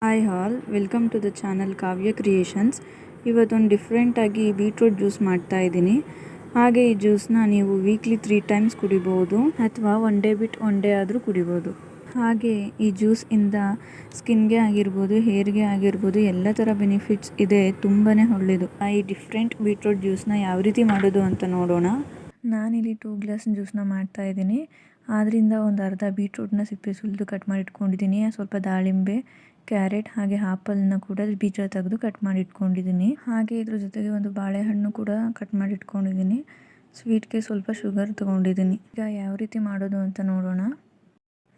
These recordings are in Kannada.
Hi all, welcome to the channel Kavya creations. ಇವತ್ತೊಂದು ಡಿಫ್ರೆಂಟಾಗಿ ಬೀಟ್ರೂಟ್ ಜ್ಯೂಸ್ ಮಾಡ್ತಾ ಇದ್ದೀನಿ. ಹಾಗೆ ಈ ಜ್ಯೂಸ್ನ ನೀವು ವೀಕ್ಲಿ 3 ಟೈಮ್ಸ್ ಕುಡಿಬೋದು ಅಥವಾ ಒನ್ ಡೇ ಬಿಟ್ಟು ಒನ್ ಡೇ ಆದರೂ ಕುಡಿಬೋದು. ಹಾಗೆ ಈ ಜ್ಯೂಸಿಂದ ಸ್ಕಿನ್ಗೆ ಆಗಿರ್ಬೋದು, ಹೇರ್ಗೆ ಆಗಿರ್ಬೋದು ಎಲ್ಲ ಥರ ಬೆನಿಫಿಟ್ಸ್ ಇದೆ. ತುಂಬಾ ಒಳ್ಳೆಯದು. ಈ ಡಿಫ್ರೆಂಟ್ ಬೀಟ್ರೂಟ್ ಜ್ಯೂಸ್ನ ಯಾವ ರೀತಿ ಮಾಡೋದು ಅಂತ ನೋಡೋಣ. ನಾನಿಲ್ಲಿ 2 ಗ್ಲಾಸ್ ಜ್ಯೂಸ್ನ ಮಾಡ್ತಾ ಇದ್ದೀನಿ. ಅದರಿಂದ ಒಂದು ಅರ್ಧ ಬೀಟ್ರೂಟ್ನ ಸಿಪ್ಪೆ ಸುಲಿದು ಕಟ್ ಮಾಡಿ ಇಟ್ಕೊಂಡಿದ್ದೀನಿ. ಸ್ವಲ್ಪ ದಾಳಿಂಬೆ, ಕ್ಯಾರೆಟ್ ಹಾಗೆ ಆಪಲ್ನ ಕೂಡ ಬೀಜ ತೆಗೆದು ಕಟ್ ಮಾಡಿ ಇಟ್ಕೊಂಡಿದ್ದೀನಿ. ಹಾಗೆ ಇದ್ರ ಜೊತೆಗೆ ಒಂದು ಬಾಳೆಹಣ್ಣು ಕೂಡ ಕಟ್ ಮಾಡಿ ಇಟ್ಕೊಂಡಿದ್ದೀನಿ. ಸ್ವೀಟ್ಗೆ ಸ್ವಲ್ಪ ಶುಗರ್ ತೊಗೊಂಡಿದ್ದೀನಿ. ಈಗ ಯಾವ ರೀತಿ ಮಾಡೋದು ಅಂತ ನೋಡೋಣ.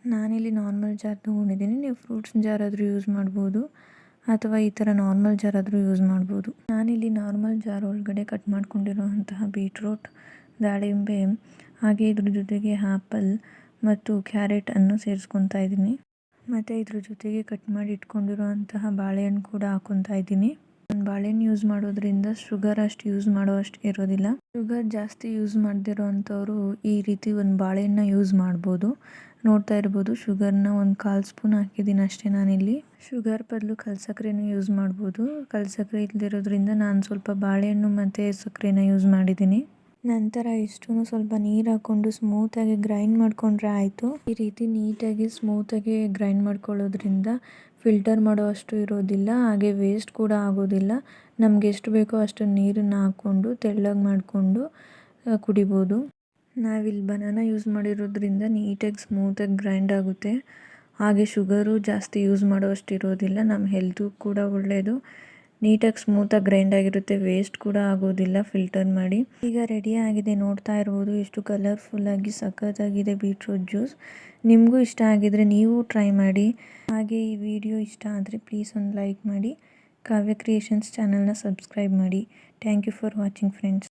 ನಾನಿಲ್ಲಿ ನಾರ್ಮಲ್ ಜಾರ್ ತೊಗೊಂಡಿದ್ದೀನಿ. ನೀವು ಫ್ರೂಟ್ಸ್ ಜಾರ್ ಆದರೂ ಯೂಸ್ ಮಾಡ್ಬೋದು ಅಥವಾ ಈ ಥರ ನಾರ್ಮಲ್ ಜಾರ್ ಆದರೂ ಯೂಸ್ ಮಾಡ್ಬೋದು. ನಾನಿಲ್ಲಿ ನಾರ್ಮಲ್ ಜಾರ್ ಒಳಗಡೆ ಕಟ್ ಮಾಡ್ಕೊಂಡಿರುವಂತಹ ಬೀಟ್ರೂಟ್, ದಾಳಿಂಬೆ ಹಾಗೆ ಇದ್ರ ಜೊತೆಗೆ ಆಪಲ್ ಮತ್ತು ಕ್ಯಾರೆಟನ್ನು ಸೇರಿಸ್ಕೊತಾ ಇದ್ದೀನಿ. ಮತ್ತು ಇದ್ರ ಜೊತೆಗೆ ಕಟ್ ಮಾಡಿ ಇಟ್ಕೊಂಡಿರುವಂತಹ ಬಾಳೆಹಣ್ಣು ಕೂಡ ಹಾಕ್ಕೊತಾ ಇದ್ದೀನಿ. ಒಂದು ಬಾಳೆಹಣ್ಣು ಯೂಸ್ ಮಾಡೋದ್ರಿಂದ ಶುಗರ್ ಅಷ್ಟು ಯೂಸ್ ಮಾಡೋ ಅಷ್ಟು ಇರೋದಿಲ್ಲ. ಶುಗರ್ ಜಾಸ್ತಿ ಯೂಸ್ ಮಾಡದಿರೋ ಅಂಥವ್ರು ಈ ರೀತಿ ಒಂದು ಬಾಳೆಹಣ್ಣು ಯೂಸ್ ಮಾಡ್ಬೋದು. ನೋಡ್ತಾ ಇರ್ಬೋದು, ಶುಗರ್ನ ಒಂದು 1/4 ಸ್ಪೂನ್ ಹಾಕಿದ್ದೀನಿ ಅಷ್ಟೇ. ನಾನಿಲ್ಲಿ ಶುಗರ್ ಬದಲು ಕಲ್ಸಕ್ಕರೆನೂ ಯೂಸ್ ಮಾಡ್ಬೋದು. ಕಲ್ಸಕ್ಕರೆ ಇಲ್ಲದಿರೋದ್ರಿಂದ ನಾನು ಸ್ವಲ್ಪ ಬಾಳೆಹಣ್ಣು ಮತ್ತು ಸಕ್ಕರೆನ ಯೂಸ್ ಮಾಡಿದ್ದೀನಿ. ನಂತರ ಇಷ್ಟೂ ಸ್ವಲ್ಪ ನೀರು ಹಾಕ್ಕೊಂಡು ಸ್ಮೂತಾಗಿ ಗ್ರೈಂಡ್ ಮಾಡಿಕೊಂಡ್ರೆ ಆಯಿತು. ಈ ರೀತಿ ನೀಟಾಗಿ ಸ್ಮೂತಾಗಿ ಗ್ರೈಂಡ್ ಮಾಡ್ಕೊಳ್ಳೋದ್ರಿಂದ ಫಿಲ್ಟರ್ ಮಾಡೋ ಅಷ್ಟು ಇರೋದಿಲ್ಲ, ಹಾಗೆ ವೇಸ್ಟ್ ಕೂಡ ಆಗೋದಿಲ್ಲ. ನಮ್ಗೆ ಎಷ್ಟು ಬೇಕೋ ಅಷ್ಟು ನೀರನ್ನು ಹಾಕ್ಕೊಂಡು ತೆಳ್ಳಗೆ ಮಾಡಿಕೊಂಡು ಕುಡಿಬೋದು. ನಾವಿಲ್ಲಿ ಬನಾನಾ ಯೂಸ್ ಮಾಡಿರೋದ್ರಿಂದ ನೀಟಾಗಿ ಸ್ಮೂತಾಗಿ ಗ್ರೈಂಡ್ ಆಗುತ್ತೆ. ಹಾಗೆ ಶುಗರು ಜಾಸ್ತಿ ಯೂಸ್ ಮಾಡೋ ಅಷ್ಟು ಇರೋದಿಲ್ಲ. ನಮ್ಮ ಹೆಲ್ತು ಕೂಡ ಒಳ್ಳೆಯದು. ನೀಟಾಗಿ ಸ್ಮೂತಾಗಿ ಗ್ರೈಂಡ್ ಆಗಿರುತ್ತೆ, ವೇಸ್ಟ್ ಕೂಡ ಆಗೋದಿಲ್ಲ ಫಿಲ್ಟರ್ ಮಾಡಿ. ಈಗ ರೆಡಿ ಆಗಿದೆ, ನೋಡ್ತಾ ಇರ್ಬೋದು ಎಷ್ಟು ಕಲರ್ಫುಲ್ಲಾಗಿ ಸಖತ್ತಾಗಿದೆ ಬೀಟ್ರೂಟ್ ಜ್ಯೂಸ್. ನಿಮಗೂ ಇಷ್ಟ ಆಗಿದರೆ ನೀವು ಟ್ರೈ ಮಾಡಿ. ಹಾಗೆ ಈ ವಿಡಿಯೋ ಇಷ್ಟ ಆದರೆ ಪ್ಲೀಸ್ ಒಂದು ಲೈಕ್ ಮಾಡಿ. ಕಾವ್ಯ ಕ್ರಿಯೇಷನ್ಸ್ ಚಾನಲ್ನ ಸಬ್ಸ್ಕ್ರೈಬ್ ಮಾಡಿ. Thank you for watching friends.